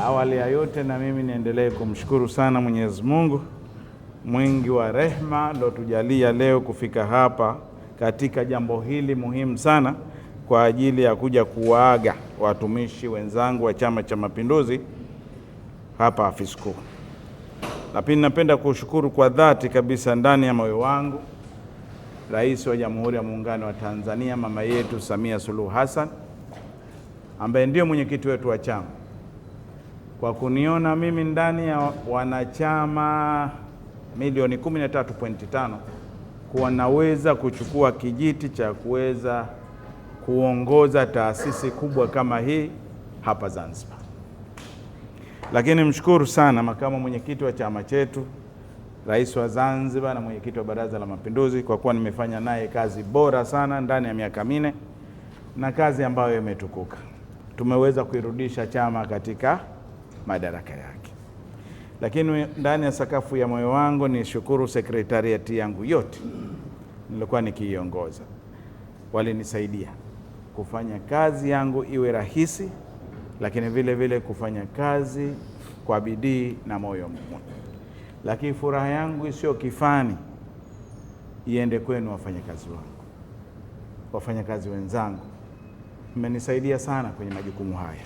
Awali ya yote na mimi niendelee kumshukuru sana Mwenyezi Mungu mwingi wa rehema lotujalia leo kufika hapa katika jambo hili muhimu sana kwa ajili ya kuja kuwaaga watumishi wenzangu wa Chama cha Mapinduzi hapa afisi kuu. Na pia napenda kushukuru kwa dhati kabisa ndani ya moyo wangu Rais wa Jamhuri ya Muungano wa Tanzania mama yetu Samia Suluhu Hassan, ambaye ndio mwenyekiti wetu wa chama, kwa kuniona mimi ndani ya wanachama milioni 13.5 kuwa naweza kuchukua kijiti cha kuweza kuongoza taasisi kubwa kama hii hapa Zanzibar. Lakini mshukuru sana makamu mwenyekiti wa chama chetu, Rais wa Zanzibar na mwenyekiti wa Baraza la Mapinduzi, kwa kuwa nimefanya naye kazi bora sana ndani ya miaka 4 na kazi ambayo imetukuka. Tumeweza kuirudisha chama katika madaraka yake. Lakini ndani ya sakafu ya moyo wangu ni shukuru sekretariati yangu yote nilikuwa nikiiongoza. Walinisaidia kufanya kazi yangu iwe rahisi, lakini vile vile kufanya kazi kwa bidii na moyo mmoja. Lakini furaha yangu sio kifani iende kwenu wafanyakazi wangu, wafanyakazi wenzangu. Mmenisaidia sana kwenye majukumu haya,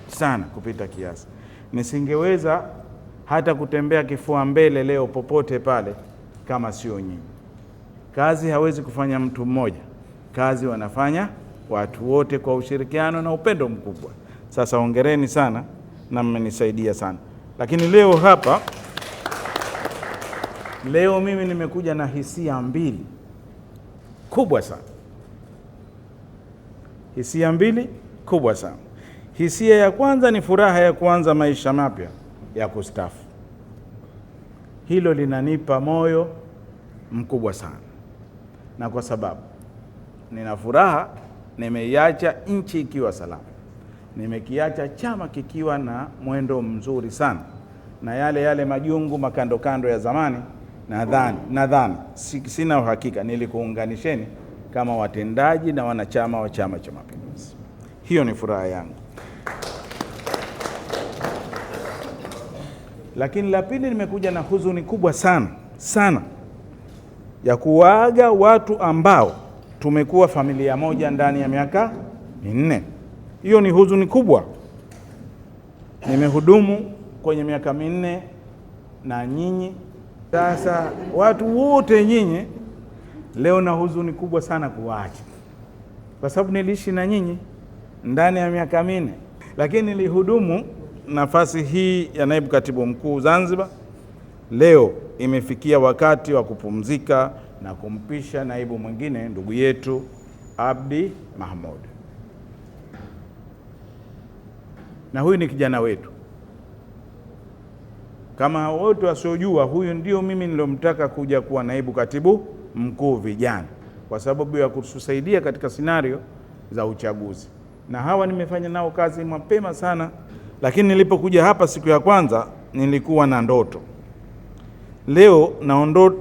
sana kupita kiasi. Nisingeweza hata kutembea kifua mbele leo popote pale kama sio nyinyi. Kazi hawezi kufanya mtu mmoja, kazi wanafanya watu wote kwa ushirikiano na upendo mkubwa. Sasa hongereni sana na mmenisaidia sana. Lakini leo hapa, leo mimi nimekuja na hisia mbili kubwa sana. Hisia mbili kubwa sana. Hisia ya kwanza ni furaha ya kuanza maisha mapya ya kustaafu. Hilo linanipa moyo mkubwa sana. Na kwa sababu nina furaha, nimeiacha nchi ikiwa salama. Nimekiacha chama kikiwa na mwendo mzuri sana. Na yale majungu makando kando ya zamani, nadhani sina uhakika, nilikuunganisheni kama watendaji na wanachama wa Chama cha Mapinduzi. Hiyo ni furaha yangu. Lakini la pili, nimekuja na huzuni kubwa sana ya kuwaaga watu ambao tumekuwa familia moja ndani ya miaka 4. Hiyo ni huzuni kubwa. Nimehudumu kwenye miaka 4 na nyinyi. Sasa watu wote nyinyi leo na huzuni kubwa sana kuwaacha, kwa sababu niliishi na nyinyi ndani ya miaka 4, lakini nilihudumu nafasi hii ya naibu katibu mkuu Zanzibar. Leo imefikia wakati wa kupumzika na kumpisha naibu mwingine, ndugu yetu Abdi Mahmoud. Na huyu ni kijana wetu. Kama wote wasiojua, huyu ndio mimi nilomtaka kuja kuwa naibu katibu mkuu vijana, kwa sababu ya kutusaidia katika scenario za uchaguzi. Na hawa nimefanya nao kazi mapema sana, lakini nilipokuja hapa siku ya kwanza nilikuwa na ndoto. Leo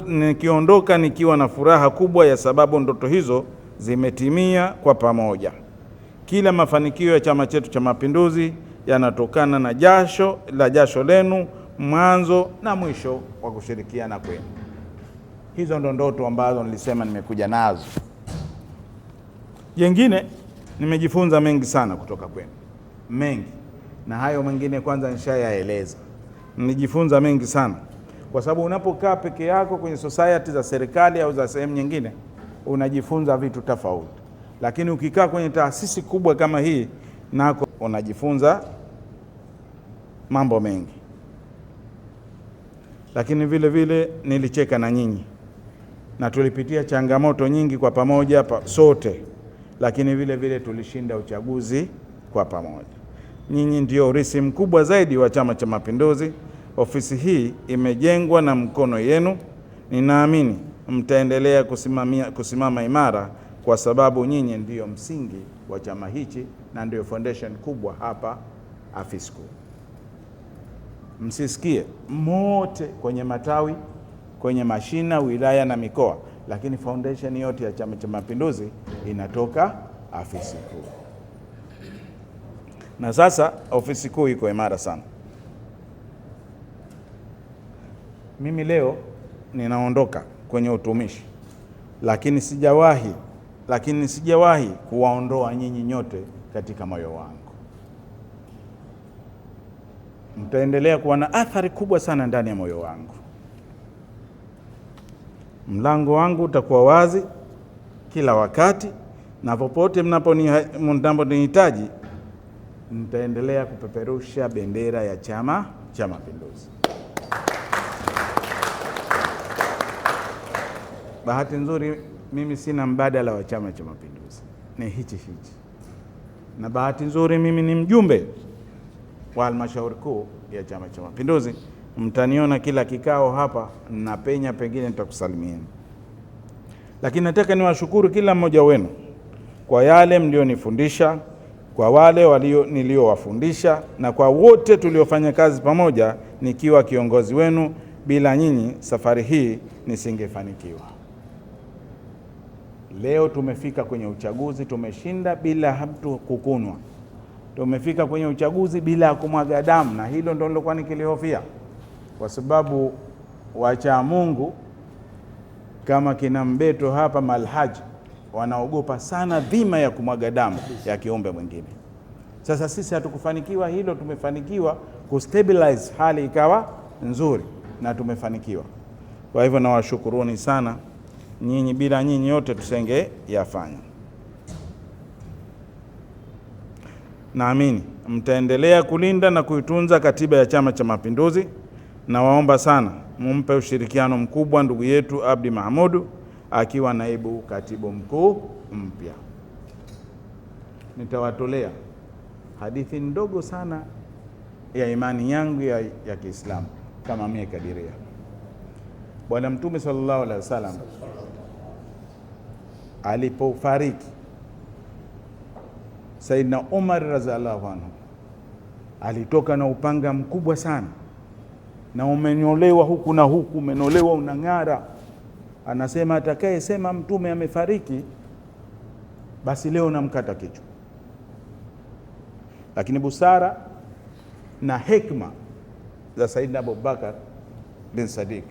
nikiondoka nikiwa na furaha kubwa, ya sababu ndoto hizo zimetimia kwa pamoja. Kila mafanikio ya chama chetu cha Mapinduzi yanatokana na jasho lenu, mwanzo na mwisho wa kushirikiana kwenu. Hizo ndo ndoto ambazo nilisema nimekuja nazo. Jengine, nimejifunza mengi sana kutoka kwenu. Mengi. Na hayo mengine kwanza nishayaeleza. Nijifunza mengi sana. Kwa sababu unapokaa peke yako kwenye society za serikali au za sehemu nyingine, unajifunza vitu tofauti. Lakini ukikaa kwenye taasisi kubwa kama hii, nako unajifunza mambo mengi. Lakini vile vile nilicheka na nyinyi. Na tulipitia changamoto nyingi kwa pamoja sote. Lakini vile vile tulishinda uchaguzi kwa pamoja. Nyinyi ndio urithi mkubwa zaidi wa Chama cha Mapinduzi. Ofisi hii imejengwa na mkono yenu. Ninaamini mtaendelea kusimama imara, kwa sababu nyinyi ndio msingi wa chama hichi na ndio foundation kubwa hapa afisi kuu. Msisikie mote kwenye matawi, kwenye mashina, wilaya na mikoa, lakini foundation yote ya Chama cha Mapinduzi inatoka afisi kuu. Na sasa ofisi kuu iko imara sana. mimi leo ninaondoka kwenye utumishi, lakini sijawahi kuwaondoa nyinyi nyote katika moyo wangu. Mtaendelea kuwa na athari kubwa sana ndani ya moyo wangu. Mlango wangu utakuwa wazi kila wakati, na popote mnaponihitaji nitaendelea kupeperusha bendera ya Chama cha Mapinduzi. Bahati nzuri mimi sina mbadala wa Chama cha Mapinduzi, ni hichi. Na bahati nzuri mimi ni mjumbe wa halmashauri kuu ya Chama cha Mapinduzi. Mtaniona kila kikao hapa na penya, pengine nitakusalimieni. Lakini nataka niwashukuru kila mmoja wenu kwa yale mlionifundisha, kwa wale niliowafundisha, na kwa wote tuliofanya kazi pamoja nikiwa kiongozi wenu. Bila nyinyi safari hii nisingefanikiwa. Leo tumefika kwenye uchaguzi, tumeshinda bila mtu kukunwa. Tumefika kwenye uchaguzi bila kumwaga damu, na hilo ndio nilikuwa nikilihofia, kwa sababu wacha Mungu kama kina Mbeto hapa Malhaji wanaogopa sana dhima ya kumwaga damu ya kiumbe mwingine. Sasa sisi hatukufanikiwa hilo, tumefanikiwa kustabilize hali ikawa nzuri na tumefanikiwa. Kwa hivyo nawashukuruni sana nyinyi, bila nyinyi yote tusenge yafanya. Naamini mtaendelea kulinda na kuitunza katiba ya Chama cha Mapinduzi. Na waomba sana mumpe ushirikiano mkubwa ndugu yetu Abdi Mahmudu akiwa naibu katibu mkuu mpya. Nitawatolea hadithi ndogo sana ya imani yangu ya Kiislamu kama mie kadiria. Bwana Mtume sallallahu alaihi wasallam alipofariki, Saidna Umar radhiallahu anhu alitoka na upanga mkubwa sana, na umenyolewa huku na huku, umenolewa unang'ara. Anasema atakaye sema Mtume amefariki, basi leo namkata kichwa. Lakini busara na hekima za Saidna Abubakar bin Sadiq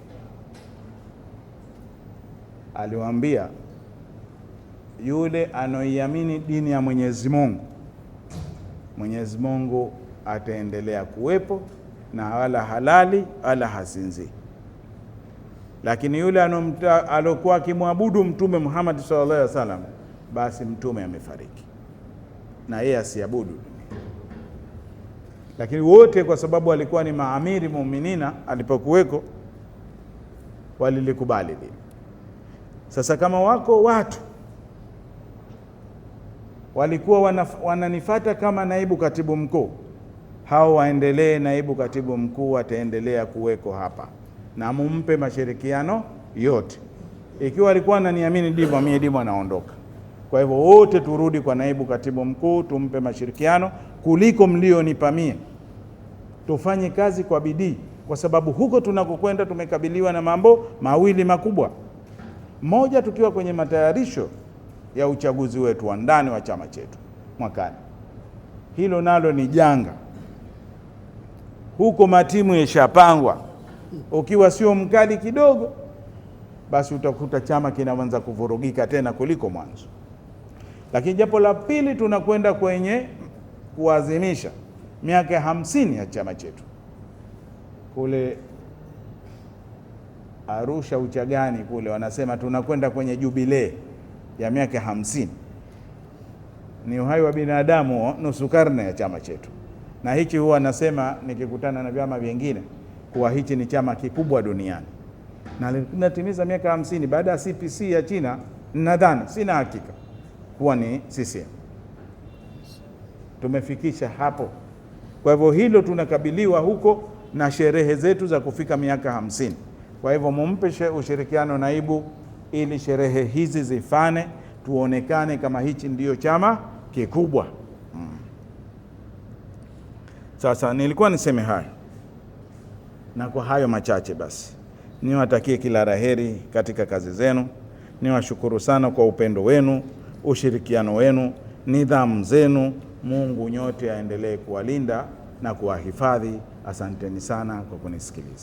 aliwaambia, yule anoiamini dini ya Mwenyezi Mungu ataendelea kuwepo, na wala halali wala hasinzi. Lakini yule alokuwa akimwabudu Mtume Muhammad sallallahu alaihi wasallam, basi Mtume amefariki na yeye asiabudu. Lakini wote kwa sababu walikuwa ni maamiri muuminina alipokuweko, walilikubali lile. Sasa kama wako watu walikuwa wananifata kama naibu katibu mkuu, hao waendelee. Naibu katibu mkuu ataendelea kuweko hapa, na mumpe mashirikiano yote. Ikiwa alikuwa ananiamini Dimo, mimi Dimo anaondoka. Kwa hivyo wote turudi kwa naibu katibu mkuu, tumpe mashirikiano kuliko mlionipa mie. Tufanye kazi kwa bidii, kwa sababu huko tunakokwenda tumekabiliwa na mambo mawili makubwa. Moja, tukiwa kwenye matayarisho ya uchaguzi wetu wa ndani wa chama chetu mwakani. Hilo nalo ni janga. Huko matimu yashapangwa. Ukiwa sio mkali kidogo, basi utakuta chama kinaanza kuvurugika tena kuliko mwanzo. Lakini jambo la pili, tunakwenda kwenye kuadhimisha miaka 50 ya chama chetu. Kule Arusha Uchagani kule wanasema tunakwenda kwenye jubilee ya miaka 50. Ni uhai wa binadamu, nusu karne ya chama chetu. Na hichi huwa nasema nikikutana na vyama vingine kuwa hichi ni chama kikubwa duniani. Na linatimiza miaka 50 baada ya CPC ya China, nadhani, sina hakika, kuwa ni CCM. Tumefikisha hapo. Kwa hivyo hilo tunakabiliwa huko na sherehe zetu za kufika miaka 50. Kwa hivyo mumpe ushirikiano naibu, ili sherehe hizi zifane, tuonekane kama hichi ndiyo chama kikubwa. Sasa nilikuwa niseme hayo, na kwa hayo machache basi niwatakie kila laheri katika kazi zenu. Niwashukuru sana kwa upendo wenu, ushirikiano wenu, nidhamu zenu. Mungu nyote aendelee kuwalinda na kuwahifadhi. Asanteni sana kwa kunisikiliza.